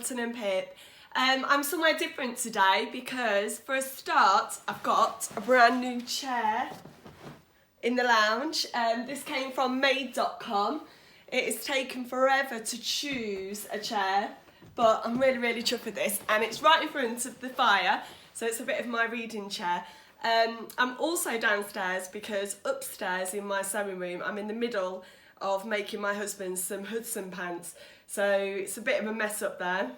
Milton and Pip. I'm somewhere different today because for a start I've got a brand new chair in the lounge. This came from made.com. It has taken forever to choose a chair, but I'm really chuffed with this, and it's right in front of the fire, so it's a bit of my reading chair. I'm also downstairs because upstairs in my sewing room I'm in the middle of making my husband some Hudson pants, so it's a bit of a mess up there.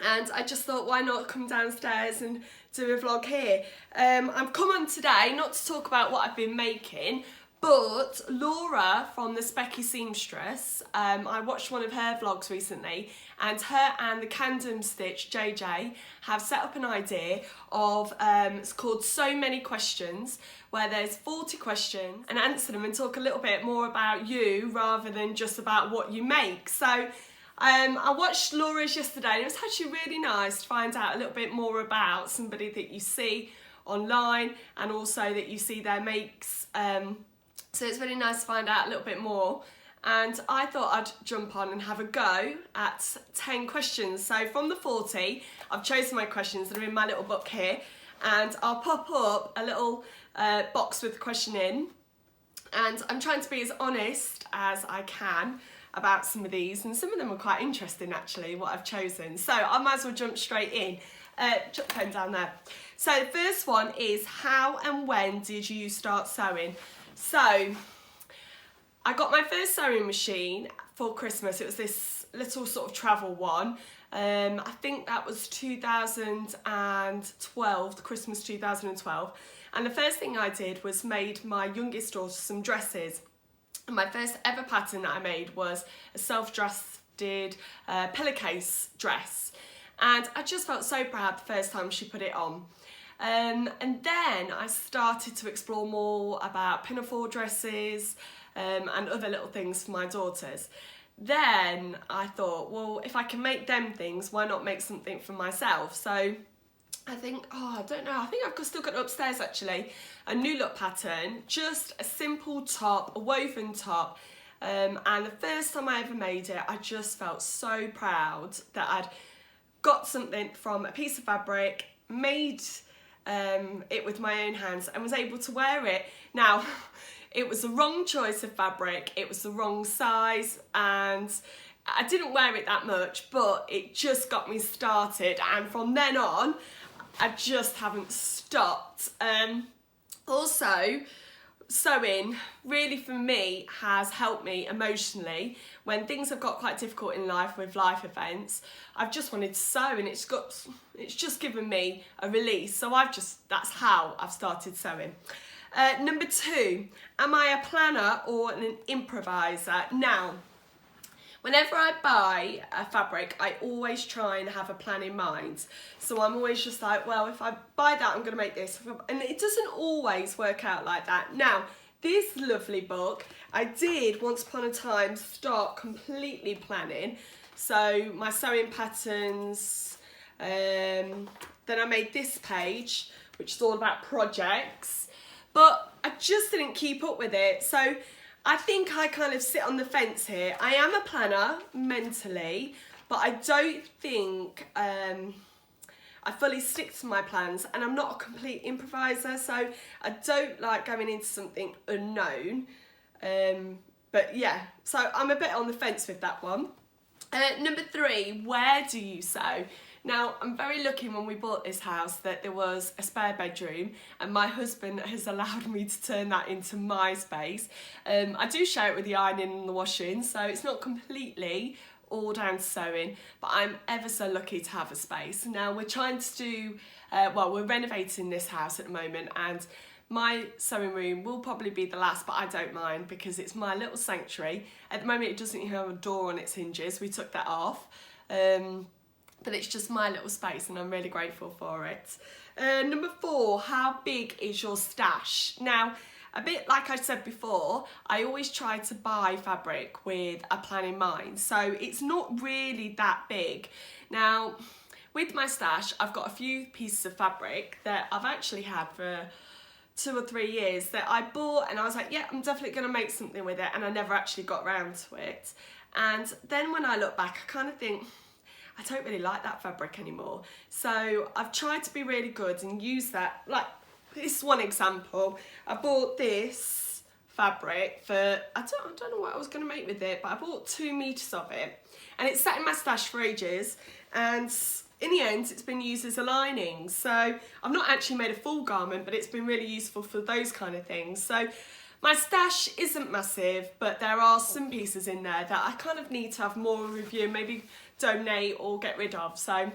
And I just thought, why not come downstairs and do a vlog here. I've come on today not to talk about what I've been making, but Laura from the Specky Seamstress, I watched one of her vlogs recently, and her and the Camden Stitch, JJ, have set up an idea of, it's called So Many Questions, where there's 40 questions and answer them and talk a little bit more about you rather than just about what you make. So I watched Laura's yesterday, and it was actually really nice to find out a little bit more about somebody that you see online and also that you see their makes. So it's really nice to find out a little bit more, and I thought I'd jump on and have a go at 10 questions. So from the 40, I've chosen my questions that are in my little book here, and I'll pop up a little box with the question in, and I'm trying to be as honest as I can about some of these, and some of them are quite interesting actually, what I've chosen. So I might as well jump straight in. Chuck the pen down there. So the first one is, how and when did you start sewing? So I got my first sewing machine for Christmas. It was this little sort of travel one. I think that was 2012, Christmas 2012. And the first thing I did was made my youngest daughter some dresses. And my first ever pattern that I made was a self-drafted pillowcase dress. And I just felt so proud the first time she put it on. And then I started to explore more about pinafore dresses and other little things for my daughters. Then I thought, well, if I can make them things, why not make something for myself? So I think, I don't know, I think I've still got it upstairs actually, a new look pattern, just a simple top, a woven top, and the first time I ever made it, I just felt so proud that I'd got something from a piece of fabric, made it with my own hands, and was able to wear it. Now, it was the wrong choice of fabric, it was the wrong size, and I didn't wear it that much, but it just got me started, and from then on, I just haven't stopped. Also, sewing really for me has helped me emotionally when things have got quite difficult in life with life events. I've just wanted to sew, and it's just given me a release. So that's how I've started sewing. Number 2, am I a planner or an improviser? Now, whenever I buy a fabric, I always try and have a plan in mind. So I'm always just like, well, if I buy that, I'm going to make this. And it doesn't always work out like that. Now, this lovely book, I did once upon a time start completely planning. So my sewing patterns, then I made this page, which is all about projects. But I just didn't keep up with it. So I think I kind of sit on the fence here. I am a planner mentally, but I don't think I fully stick to my plans, and I'm not a complete improviser, so I don't like going into something unknown. But yeah, so I'm a bit on the fence with that one. Number 3, where do you sew? Now, I'm very lucky when we bought this house that there was a spare bedroom, and my husband has allowed me to turn that into my space. I do share it with the ironing and the washing, so it's not completely all down to sewing, but I'm ever so lucky to have a space. Now, we're trying to do, we're renovating this house at the moment, and my sewing room will probably be the last, but I don't mind because it's my little sanctuary. At the moment, it doesn't even have a door on its hinges. We took that off. But it's just my little space, and I'm really grateful for it. Number 4, how big is your stash? Now, a bit like I said before, I always try to buy fabric with a plan in mind, so it's not really that big. Now, with my stash, I've got a few pieces of fabric that I've actually had for 2 or 3 years that I bought, and I was like, yeah, I'm definitely going to make something with it, and I never actually got round to it. And then when I look back, I kind of think, I don't really like that fabric anymore. So I've tried to be really good and use that. Like this one example, I bought this fabric for, I don't know what I was going to make with it, but I bought 2 meters of it, and it's sat in my stash for ages, and in the end it's been used as a lining. So I've not actually made a full garment, but it's been really useful for those kind of things. So my stash isn't massive, but there are some pieces in there that I kind of need to have more review, maybe donate or get rid of. So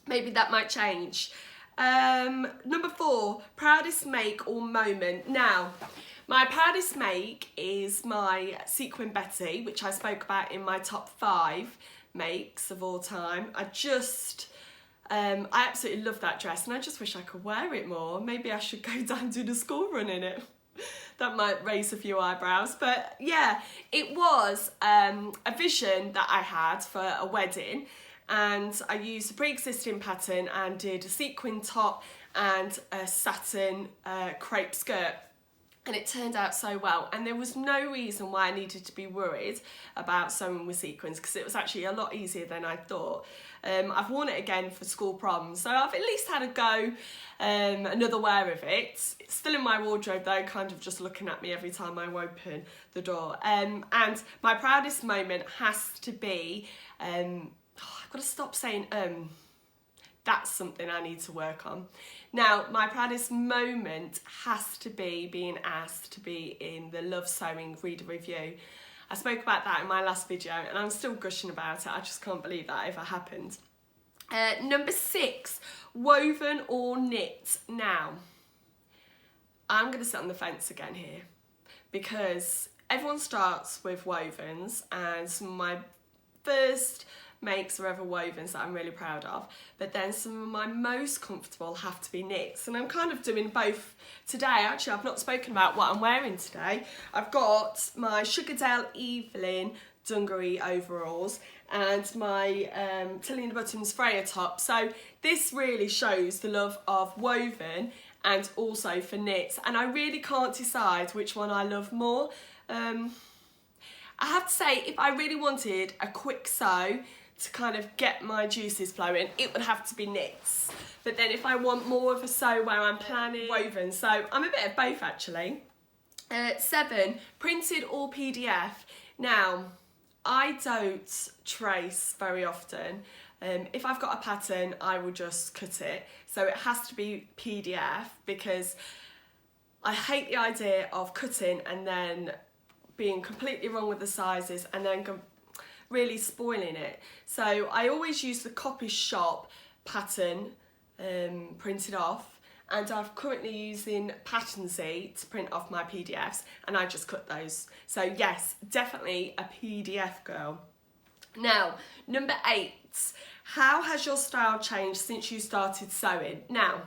maybe that might change. Number 4, proudest make or moment. Now, my proudest make is my sequin Betty, which I spoke about in my top 5 makes of all time. I absolutely love that dress, and I just wish I could wear it more. Maybe I should go down to the school run in it. That might raise a few eyebrows, but yeah, it was a vision that I had for a wedding, and I used a pre-existing pattern and did a sequin top and a satin crepe skirt, and it turned out so well, and there was no reason why I needed to be worried about sewing with sequins, because it was actually a lot easier than I thought. I've worn it again for school prom, so I've at least had a go, another wear of it. It's still in my wardrobe though, kind of just looking at me every time I open the door. And my proudest moment has to be, I've got to stop saying that's something I need to work on. Now, my proudest moment has to be being asked to be in the Love Sewing reader review. I spoke about that in my last video, and I'm still gushing about it. I just can't believe that ever happened. Number 6, woven or knit. Now, I'm going to sit on the fence again here, because everyone starts with wovens, and some of my first makes are ever wovens that I'm really proud of, but then some of my most comfortable have to be knits, and I'm kind of doing both today. Actually, I've not spoken about what I'm wearing today. I've got my Sugardale Evelyn dungaree overalls and my Tilly and the Buttons Freya top. So this really shows the love of woven and also for knits, and I really can't decide which one I love more. I have to say, if I really wanted a quick sew to kind of get my juices flowing, it would have to be knits. But then if I want more of a sew where I'm planning, woven. So I'm a bit of both actually. 7, printed or PDF. Now, I don't trace very often. If I've got a pattern, I will just cut it. So it has to be PDF, because I hate the idea of cutting and then being completely wrong with the sizes and then really spoiling it. So I always use the Copy Shop pattern printed off, and I'm currently using Patternsy to print off my PDFs, and I just cut those. So yes, definitely a PDF girl. Now, number 8, how has your style changed since you started sewing? Now,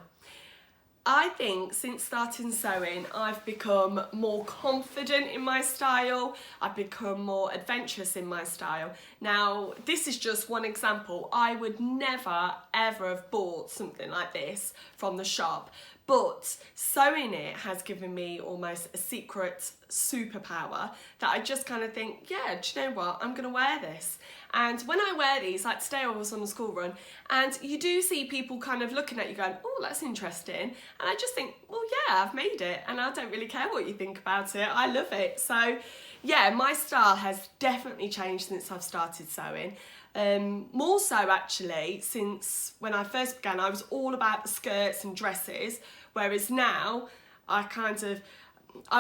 I think since starting sewing, I've become more confident in my style. I've become more adventurous in my style. Now, this is just one example. I would never, ever have bought something like this from the shop, but sewing it has given me almost a secret superpower that I just kind of think, yeah, do you know what? I'm gonna wear this. And when I wear these, like today I was on a school run, and you do see people kind of looking at you going, oh, that's interesting. And I just think, well, yeah, I've made it, and I don't really care what you think about it. I love it. So yeah, my style has definitely changed since I've started sewing. More so actually, since when I first began, I was all about the skirts and dresses, whereas now I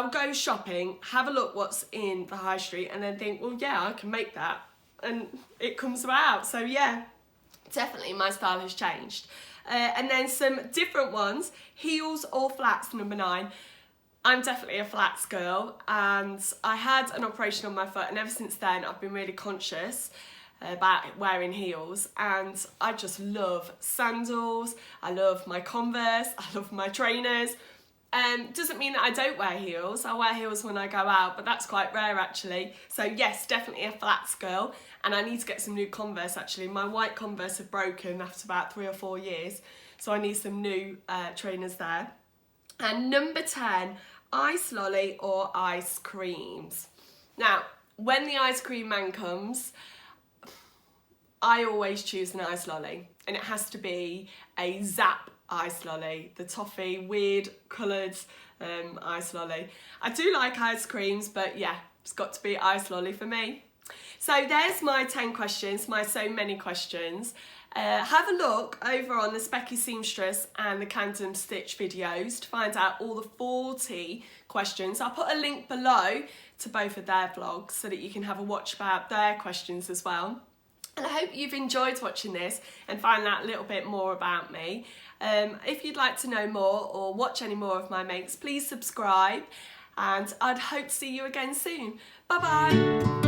would go shopping, have a look what's in the high street, and then think, well, yeah, I can make that, and it comes about. So yeah, definitely my style has changed. And then some different ones, heels or flats, number 9. I'm definitely a flats girl, and I had an operation on my foot, and ever since then I've been really conscious about wearing heels, and I just love sandals. I love my Converse, I love my trainers. Doesn't mean that I don't wear heels. I wear heels when I go out, but that's quite rare actually. So yes, definitely a flats girl, and I need to get some new Converse actually. My white Converse have broken after about 3 or 4 years, so I need some new trainers there. And number 10, ice lolly or ice creams. Now, when the ice cream man comes, I always choose an ice lolly, and it has to be a Zap ice lolly, the toffee, weird coloured ice lolly. I do like ice creams, but yeah, it's got to be ice lolly for me. So there's my 10 questions, my so many questions. Have a look over on the Specky Seamstress and the Camden Stitch videos to find out all the 40 questions. I'll put a link below to both of their vlogs so that you can have a watch about their questions as well. And I hope you've enjoyed watching this and find out a little bit more about me. If you'd like to know more or watch any more of my makes, please subscribe, and I'd hope to see you again soon. Bye bye.